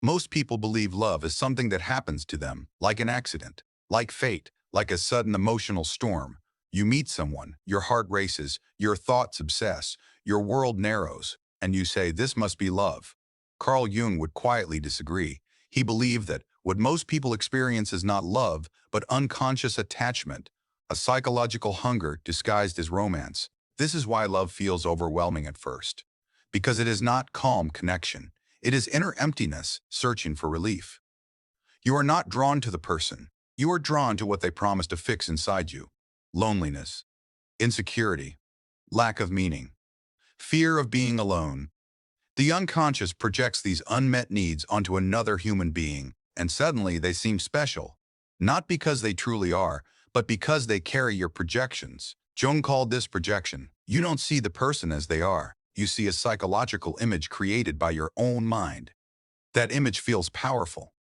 Most people believe love is something that happens to them, like an accident, like fate, like a sudden emotional storm. You meet someone, your heart races, your thoughts obsess, your world narrows, and you say, "This must be love." Carl Jung would quietly disagree. He believed that what most people experience is not love, but unconscious attachment, a psychological hunger disguised as romance. This is why love feels overwhelming at first, because it is not calm connection. It is inner emptiness searching for relief. You are not drawn to the person. You are drawn to what they promise to fix inside you. Loneliness, insecurity, lack of meaning, fear of being alone. The unconscious projects these unmet needs onto another human being, and suddenly they seem special. Not because they truly are, but because they carry your projections. Jung called this projection. You don't see the person as they are. You see a psychological image created by your own mind. That image feels powerful,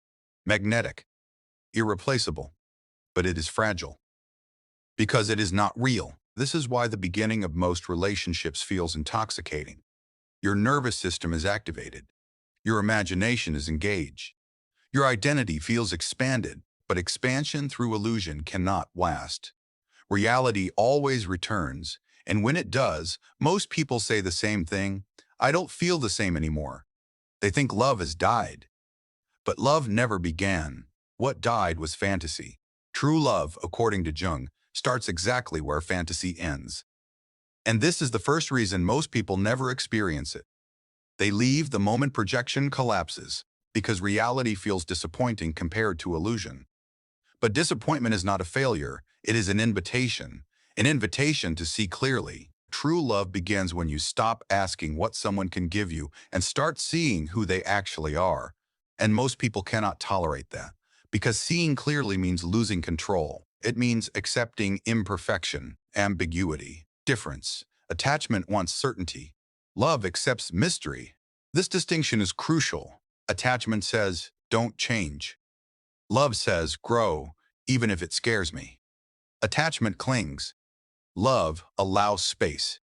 magnetic, irreplaceable, but it is fragile because it is not real. This is why the beginning of most relationships feels intoxicating. Your nervous system is activated. Your imagination is engaged. Your identity feels expanded, but expansion through illusion cannot last. Reality always returns, and when it does, most people say the same thing: "I don't feel the same anymore." They think love has died. But love never began. What died was fantasy. True love, according to Jung, starts exactly where fantasy ends. And this is the first reason most people never experience it. They leave the moment projection collapses, because reality feels disappointing compared to illusion. But disappointment is not a failure, it is an invitation to see clearly. True love begins when you stop asking what someone can give you and start seeing who they actually are. And most people cannot tolerate that, because seeing clearly means losing control. It means accepting imperfection, ambiguity, difference. Attachment wants certainty. Love accepts mystery. This distinction is crucial. Attachment says, "Don't change." Love says, "Grow, even if it scares me." Attachment clings. Love allows space.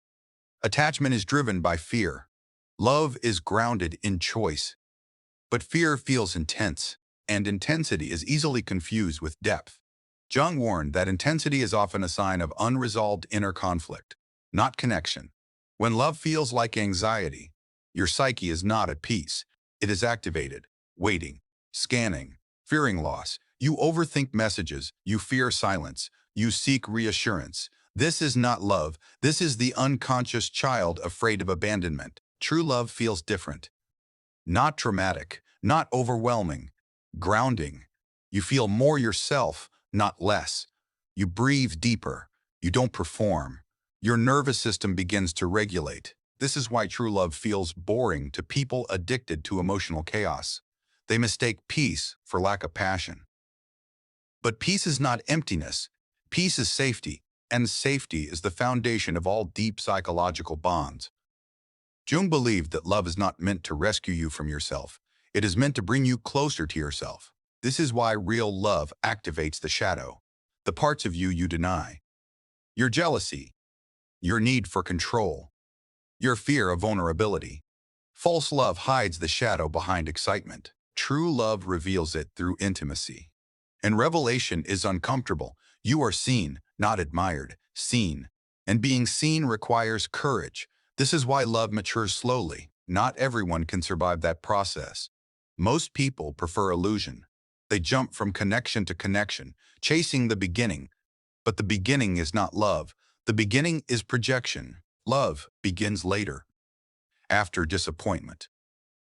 Attachment is driven by fear. Love is grounded in choice. But fear feels intense, and intensity is easily confused with depth. Jung warned that intensity is often a sign of unresolved inner conflict, not connection. When love feels like anxiety, your psyche is not at peace. It is activated, waiting, scanning, fearing loss. You overthink messages, you fear silence, you seek reassurance. This is not love. This is the unconscious child afraid of abandonment. True love feels different. Not dramatic, not overwhelming, grounding. You feel more yourself, not less. You breathe deeper. You don't perform. Your nervous system begins to regulate. This is why true love feels boring to people addicted to emotional chaos. They mistake peace for lack of passion. But peace is not emptiness. Peace is safety, and safety is the foundation of all deep psychological bonds. Jung believed that love is not meant to rescue you from yourself. It is meant to bring you closer to yourself. This is why real love activates the shadow, the parts of you you deny. Your jealousy, your need for control, your fear of vulnerability. False love hides the shadow behind excitement. True love reveals it through intimacy. And revelation is uncomfortable. You are seen, not admired, seen. And being seen requires courage. This is why love matures slowly. Not everyone can survive that process. Most people prefer illusion. They jump from connection to connection, chasing the beginning. But the beginning is not love. The beginning is projection. Love begins later, after disappointment,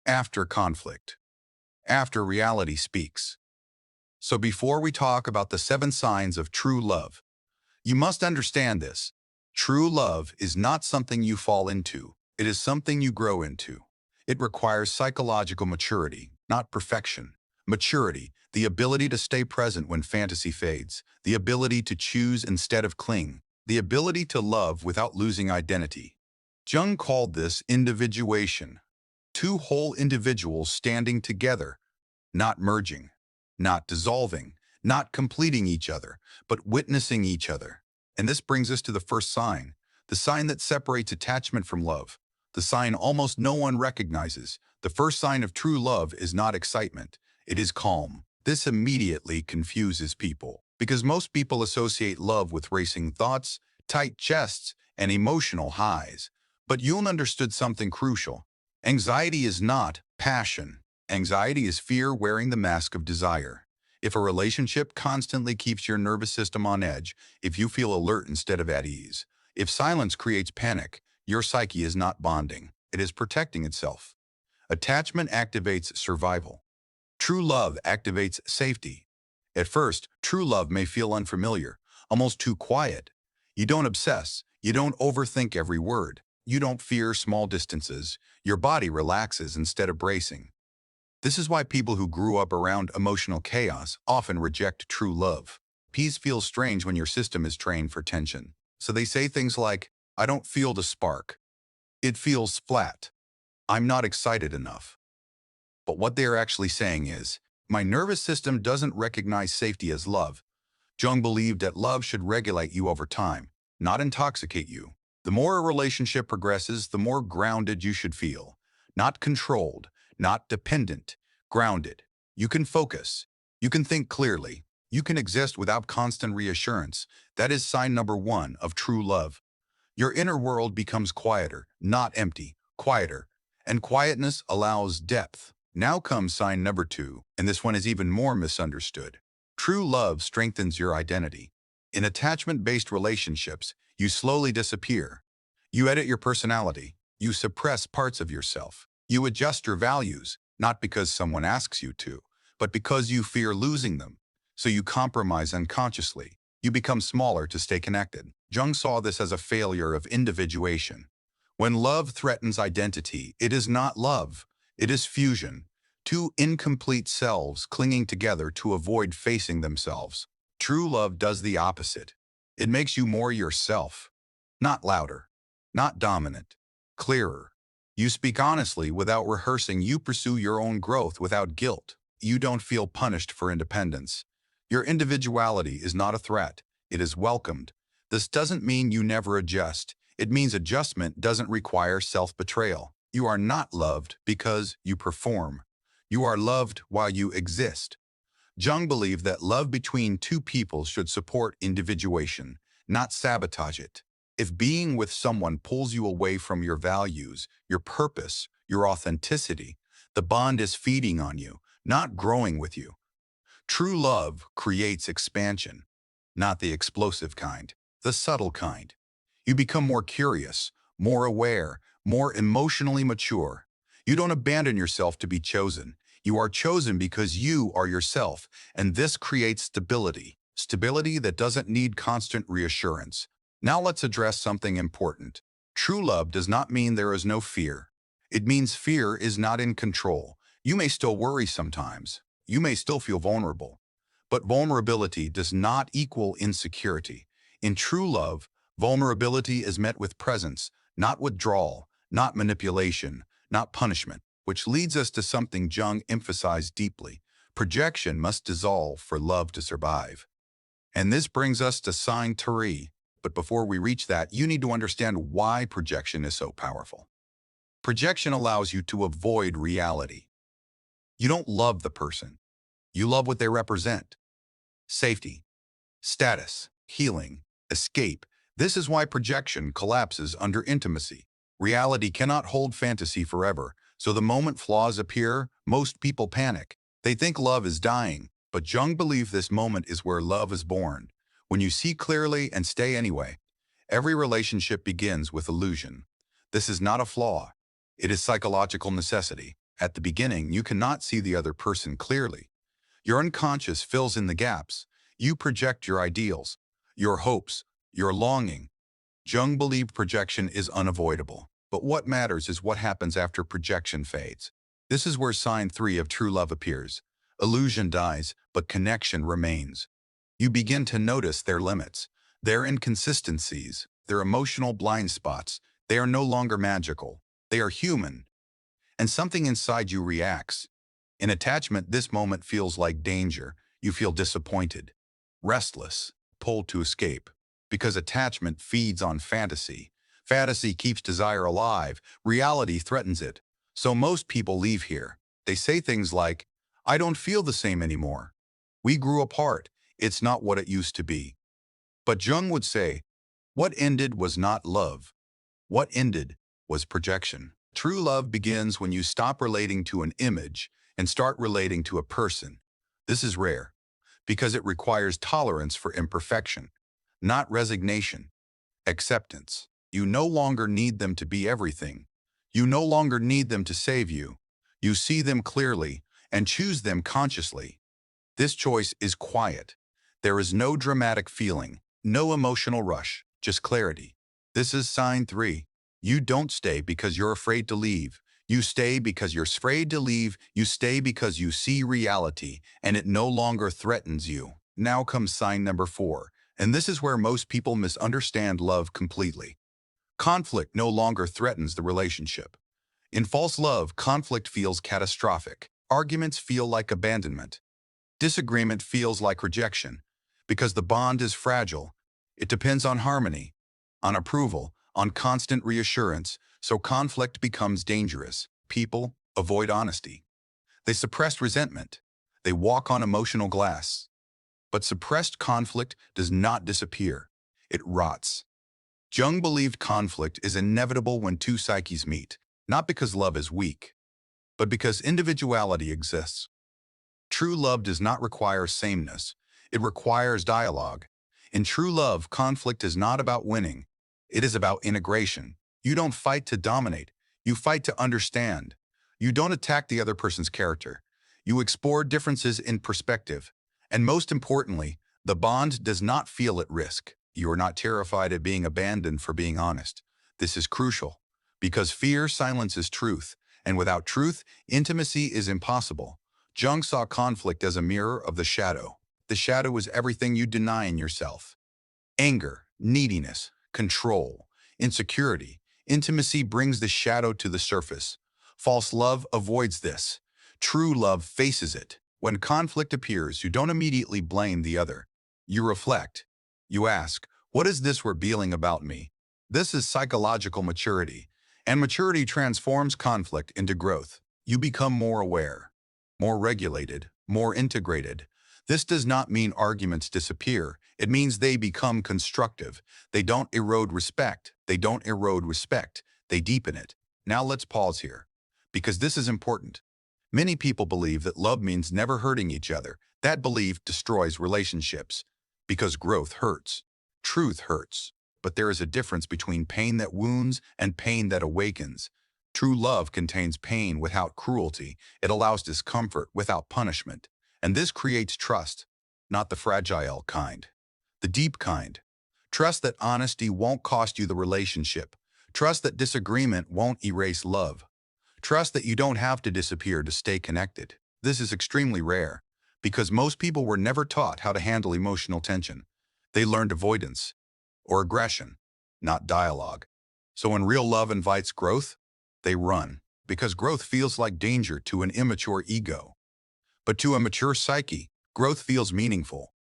after conflict, after reality speaks. So before we talk about the 7 signs of true love, you must understand this. True love is not something you fall into. It is something you grow into. It requires psychological maturity, not perfection. Maturity, the ability to stay present when fantasy fades, the ability to choose instead of cling, the ability to love without losing identity. Jung called this individuation. Two whole individuals standing together, not merging, not dissolving, not completing each other, but witnessing each other. And this brings us to the first sign, the sign that separates attachment from love, the sign almost no one recognizes, the The first sign of true love is not excitement, it is calm. This immediately confuses people, because most people associate love with racing thoughts, tight chests, and emotional highs. But Jung understood something crucial. Anxiety is not passion. Anxiety is fear wearing the mask of desire. If a relationship constantly keeps your nervous system on edge, if you feel alert instead of at ease, if silence creates panic, your psyche is not bonding. It is protecting itself. Attachment activates survival. True love activates safety. At first, true love may feel unfamiliar, almost too quiet. You don't obsess. You don't overthink every word. You don't fear small distances. Your body relaxes instead of bracing. This is why people who grew up around emotional chaos often reject true love. Peace feels strange when your system is trained for tension. So they say things like, I don't feel the spark. It feels flat. I'm not excited enough. But what they are actually saying is, my nervous system doesn't recognize safety as love. Jung believed that love should regulate you over time, not intoxicate you. The more a relationship progresses, the more grounded you should feel. Not controlled, not dependent, grounded. You can focus. You can think clearly. You can exist without constant reassurance. That is sign number one of true love. Your inner world becomes quieter, not empty, quieter. And quietness allows depth. Now comes sign number two, and this one is even more misunderstood. True love strengthens your identity. In attachment-based relationships, you slowly disappear. You edit your personality. You suppress parts of yourself. You adjust your values, not because someone asks you to, but because you fear losing them. So you compromise unconsciously. You become smaller to stay connected. Jung saw this as a failure of individuation. When love threatens identity, it is not love. It is fusion. Two incomplete selves clinging together to avoid facing themselves. True love does the opposite. It makes you more yourself. Not louder. Not dominant. Clearer. You speak honestly without rehearsing. You pursue your own growth without guilt. You don't feel punished for independence. Your individuality is not a threat. It is welcomed. This doesn't mean you never adjust. It means adjustment doesn't require self-betrayal. You are not loved because you perform. You are loved while you exist. Jung believed that love between two people should support individuation, not sabotage it. If being with someone pulls you away from your values, your purpose, your authenticity, the bond is feeding on you, not growing with you. True love creates expansion, not the explosive kind, the subtle kind. You become more curious, more aware, more emotionally mature. You don't abandon yourself to be chosen. You are chosen because you are yourself, and this creates stability. Stability that doesn't need constant reassurance. Now let's address something important. True love does not mean there is no fear. It means fear is not in control. You may still worry sometimes. You may still feel vulnerable. But vulnerability does not equal insecurity. In true love, vulnerability is met with presence, not withdrawal, not manipulation, not punishment, which leads us to something Jung emphasized deeply. Projection must dissolve for love to survive. And this brings us to sign 3. But before we reach that, you need to understand why projection is so powerful. Projection allows you to avoid reality. You don't love the person. You love what they represent. Safety, status, healing, escape. This is why projection collapses under intimacy. Reality cannot hold fantasy forever, so the moment flaws appear, most people panic. They think love is dying, but Jung believed this moment is where love is born. When you see clearly and stay anyway, every relationship begins with illusion. This is not a flaw. It is psychological necessity. At the beginning, you cannot see the other person clearly. Your unconscious fills in the gaps. You project your ideals, your hopes, your longing. Jung believed projection is unavoidable. But what matters is what happens after projection fades. This is where sign 3 of true love appears. Illusion dies, but connection remains. You begin to notice their limits, their inconsistencies, their emotional blind spots. They are no longer magical. They are human. And something inside you reacts. In attachment, this moment feels like danger. You feel disappointed, restless, pulled to escape. Because attachment feeds on fantasy. Fantasy keeps desire alive. Reality threatens it. So most people leave here. They say things like, I don't feel the same anymore. We grew apart. It's not what it used to be. But Jung would say, what ended was not love. What ended was projection. True love begins when you stop relating to an image and start relating to a person. This is rare because it requires tolerance for imperfection, not resignation, acceptance. You no longer need them to be everything. You no longer need them to save you. You see them clearly and choose them consciously. This choice is quiet. There is no dramatic feeling, no emotional rush, just clarity. This is sign 3. You don't stay because you're afraid to leave. You stay because you're afraid to leave. You stay because you see reality and it no longer threatens you. Now comes sign number 4, and this is where most people misunderstand love completely. Conflict no longer threatens the relationship. In false love, conflict feels catastrophic. Arguments feel like abandonment. Disagreement feels like rejection. Because the bond is fragile, it depends on harmony, on approval, on constant reassurance, so conflict becomes dangerous. People avoid honesty. They suppress resentment. They walk on emotional glass. But suppressed conflict does not disappear. It rots. Jung believed conflict is inevitable when two psyches meet, not because love is weak, but because individuality exists. True love does not require sameness. It requires dialogue. In true love, conflict is not about winning. It is about integration. You don't fight to dominate. You fight to understand. You don't attack the other person's character. You explore differences in perspective. And most importantly, the bond does not feel at risk. You are not terrified of being abandoned for being honest. This is crucial because fear silences truth, and without truth, intimacy is impossible. Jung saw conflict as a mirror of the shadow. The shadow is everything you deny in yourself. Anger, neediness, control, insecurity. Intimacy brings the shadow to the surface. False love avoids this. True love faces it. When conflict appears, you don't immediately blame the other. You reflect. You ask, what is this revealing about me? This is psychological maturity. And maturity transforms conflict into growth. You become more aware, more regulated, more integrated. This does not mean arguments disappear. It means they become constructive. They don't erode respect. They don't erode respect. They deepen it. Now let's pause here, because this is important. Many people believe that love means never hurting each other. That belief destroys relationships, because growth hurts. Truth hurts. But there is a difference between pain that wounds and pain that awakens. True love contains pain without cruelty. It allows discomfort without punishment. And this creates trust, not the fragile kind, the deep kind. Trust that honesty won't cost you the relationship. Trust that disagreement won't erase love. Trust that you don't have to disappear to stay connected. This is extremely rare, because most people were never taught how to handle emotional tension. They learned avoidance or aggression, not dialogue. So when real love invites growth, they run, because growth feels like danger to an immature ego. But to a mature psyche, growth feels meaningful.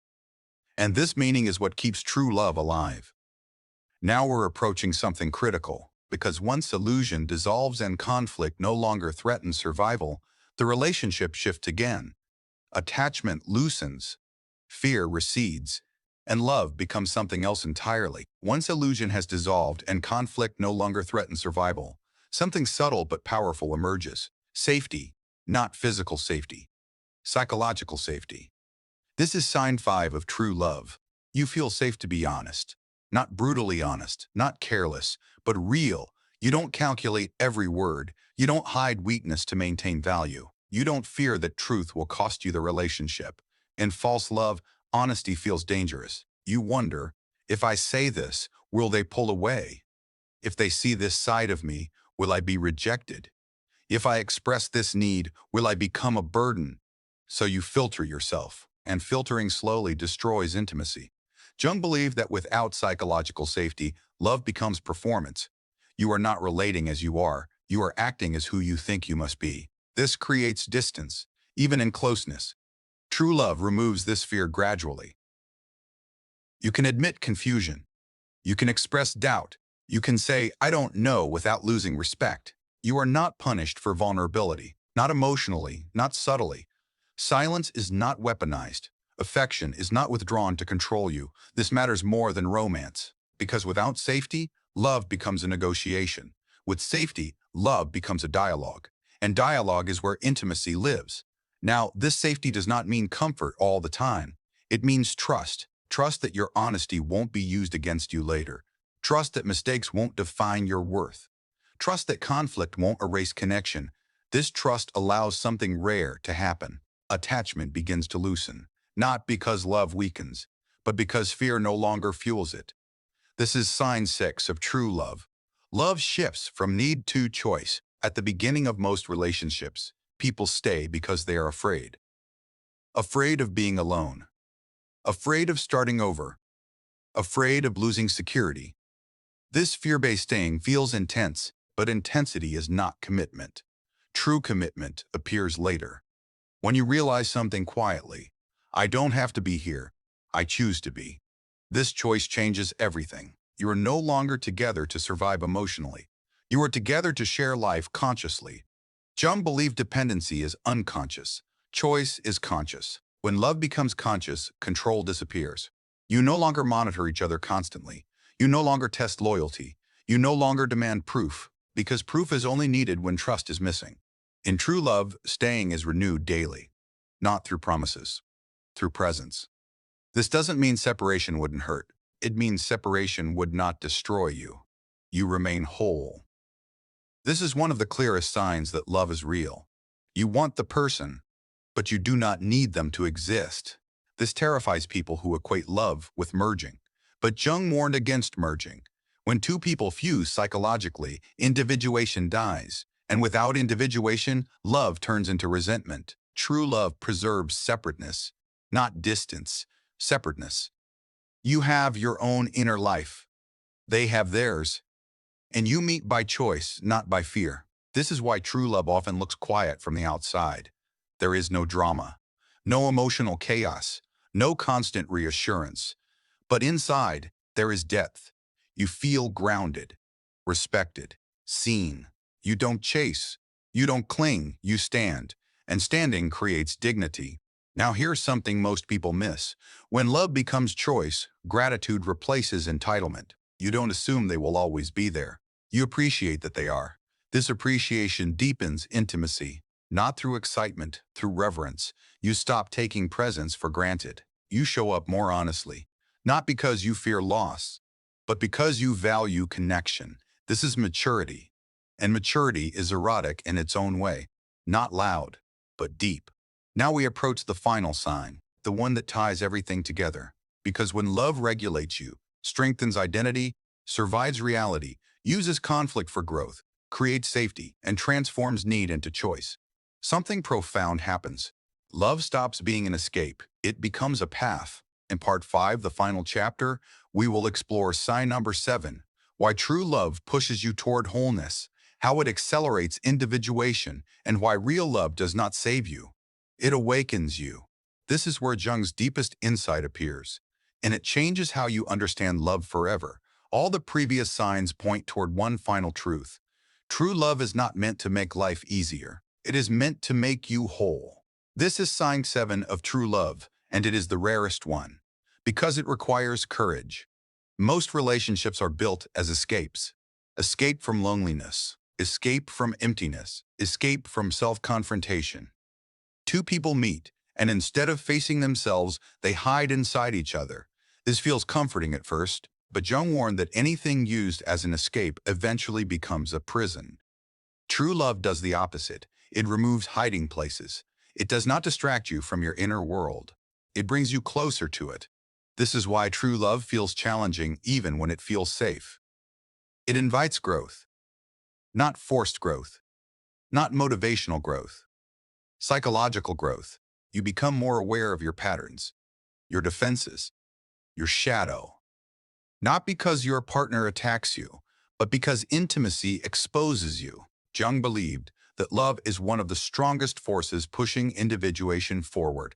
And this meaning is what keeps true love alive. Now we're approaching something critical, because once illusion dissolves and conflict no longer threatens survival, the relationship shifts again. Attachment loosens, fear recedes, and love becomes something else entirely. Once illusion has dissolved and conflict no longer threatens survival, something subtle but powerful emerges. Safety, not physical safety. Psychological safety. This is sign 5 of true love. You feel safe to be honest. Not brutally honest, not careless, but real. You don't calculate every word. You don't hide weakness to maintain value. You don't fear that truth will cost you the relationship. In false love, honesty feels dangerous. You wonder, if I say this, will they pull away? If they see this side of me, will I be rejected? If I express this need, will I become a burden? So you filter yourself, and filtering slowly destroys intimacy. Jung believed that without psychological safety, love becomes performance. You are not relating as you are acting as who you think you must be. This creates distance, even in closeness. True love removes this fear gradually. You can admit confusion. You can express doubt. You can say, I don't know, without losing respect. You are not punished for vulnerability, not emotionally, not subtly. Silence is not weaponized. Affection is not withdrawn to control you. This matters more than romance. Because without safety, love becomes a negotiation. With safety, love becomes a dialogue. And dialogue is where intimacy lives. Now, this safety does not mean comfort all the time. It means trust. Trust that your honesty won't be used against you later. Trust that mistakes won't define your worth. Trust that conflict won't erase connection. This trust allows something rare to happen. Attachment begins to loosen, not because love weakens, but because fear no longer fuels it. This is sign 6 of true love. Love shifts from need to choice. At the beginning of most relationships, people stay because they are afraid. Afraid of being alone. Afraid of starting over. Afraid of losing security. This fear-based staying feels intense, but intensity is not commitment. True commitment appears later. When you realize something quietly, I don't have to be here, I choose to be. This choice changes everything. You are no longer together to survive emotionally. You are together to share life consciously. Jung believed dependency is unconscious. Choice is conscious. When love becomes conscious, control disappears. You no longer monitor each other constantly. You no longer test loyalty. You no longer demand proof, because proof is only needed when trust is missing. In true love, staying is renewed daily, not through promises, through presence. This doesn't mean separation wouldn't hurt. It means separation would not destroy you. You remain whole. This is one of the clearest signs that love is real. You want the person, but you do not need them to exist. This terrifies people who equate love with merging. But Jung warned against merging. When two people fuse psychologically, individuation dies. And without individuation, love turns into resentment. True love preserves separateness, not distance, separateness. You have your own inner life. They have theirs. And you meet by choice, not by fear. This is why true love often looks quiet from the outside. There is no drama, no emotional chaos, no constant reassurance. But inside, there is depth. You feel grounded, respected, seen. You don't chase. You don't cling. You stand. And standing creates dignity. Now here's something most people miss. When love becomes choice, gratitude replaces entitlement. You don't assume they will always be there. You appreciate that they are. This appreciation deepens intimacy, not through excitement, through reverence. You stop taking presence for granted. You show up more honestly, not because you fear loss, but because you value connection. This is maturity. And maturity is erotic in its own way, not loud, but deep. Now we approach the final sign, the one that ties everything together. Because when love regulates you, strengthens identity, survives reality, uses conflict for growth, creates safety, and transforms need into choice, something profound happens. Love stops being an escape. It becomes a path. In part 5, the final chapter, we will explore sign number 7, why true love pushes you toward wholeness, how it accelerates individuation, and why real love does not save you. It awakens you. This is where Jung's deepest insight appears, and it changes how you understand love forever. All the previous signs point toward one final truth. True love is not meant to make life easier. It is meant to make you whole. This is sign 7 of true love, and it is the rarest one, because it requires courage. Most relationships are built as escapes. Escape from loneliness, escape from emptiness, escape from self-confrontation. Two people meet, and instead of facing themselves, they hide inside each other. This feels comforting at first, but Jung warned that anything used as an escape eventually becomes a prison. True love does the opposite. It removes hiding places. It does not distract you from your inner world. It brings you closer to it. This is why true love feels challenging even when it feels safe. It invites growth, not forced growth, not motivational growth, psychological growth. You become more aware of your patterns, your defenses, your shadow. Not because your partner attacks you, but because intimacy exposes you. Jung believed that love is one of the strongest forces pushing individuation forward.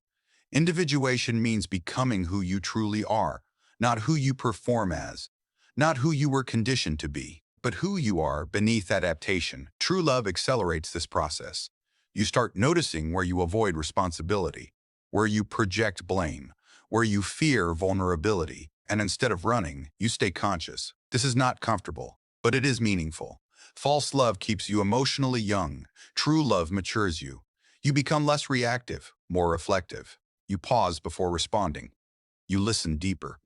Individuation means becoming who you truly are, not who you perform as, not who you were conditioned to be. but who you are beneath adaptation. True love accelerates this process. You start noticing where you avoid responsibility, where you project blame, where you fear vulnerability, and instead of running, you stay conscious. This is not comfortable, but it is meaningful. False love keeps you emotionally young. True love matures you. You become less reactive, more reflective. You pause before responding. You listen deeper.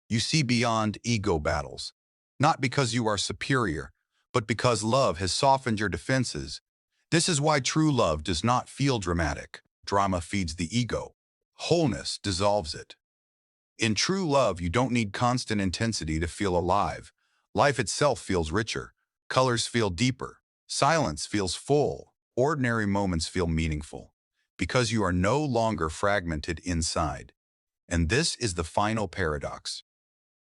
You see beyond ego battles, not because you are superior, but because love has softened your defenses. This is why true love does not feel dramatic. Drama feeds the ego. Wholeness dissolves it. In true love, you don't need constant intensity to feel alive. Life itself feels richer. Colors feel deeper. Silence feels full. Ordinary moments feel meaningful. Because you are no longer fragmented inside. And this is the final paradox.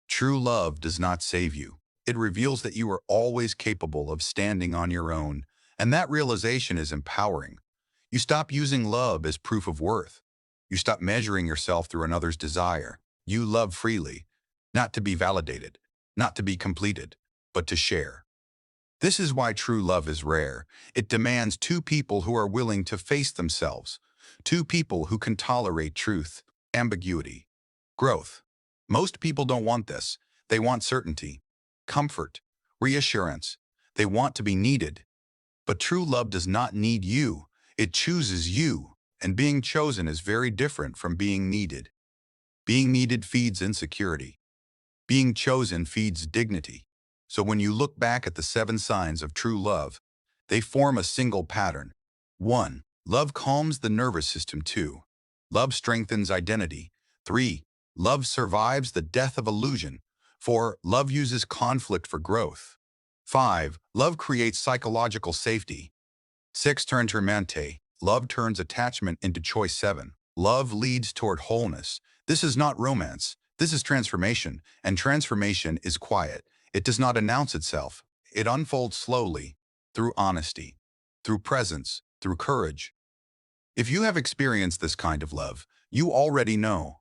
True love does not save you. It reveals that you are always capable of standing on your own, and that realization is empowering. You stop using love as proof of worth. You stop measuring yourself through another's desire. You love freely, not to be validated, not to be completed, but to share. This is why true love is rare. It demands two people who are willing to face themselves, two people who can tolerate truth, ambiguity, growth. Most people don't want this. They want certainty, comfort, reassurance. They want to be needed. But true love does not need you. It chooses you. And being chosen is very different from being needed. Being needed feeds insecurity. Being chosen feeds dignity. So when you look back at the 7 signs of true love, they form a single pattern. 1. Love calms the nervous system. 2. Love strengthens identity. 3. Love survives the death of illusion. 4. Love uses conflict for growth. 5. Love creates psychological safety. 6. Turn love turns attachment into choice. 7. Love leads toward wholeness. This is not romance. This is transformation, and transformation is quiet. It does not announce itself. It unfolds slowly, through honesty, through presence, through courage. If you have experienced this kind of love, you already know.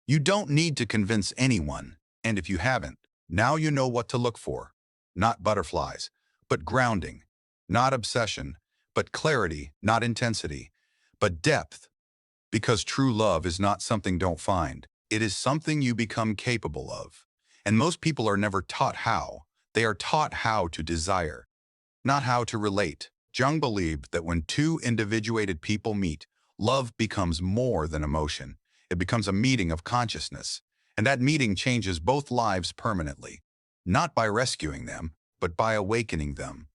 You don't need to convince anyone, and if you haven't, now you know what to look for. Not butterflies, but grounding. Not obsession, but clarity. Not intensity, but depth. Because true love is not something don't find. It is something you become capable of. And most people are never taught how. They are taught how to desire, not how to relate. Jung believed that when two individuated people meet, love becomes more than emotion. It becomes a meeting of consciousness. And that meeting changes both lives permanently. Not by rescuing them, but by awakening them.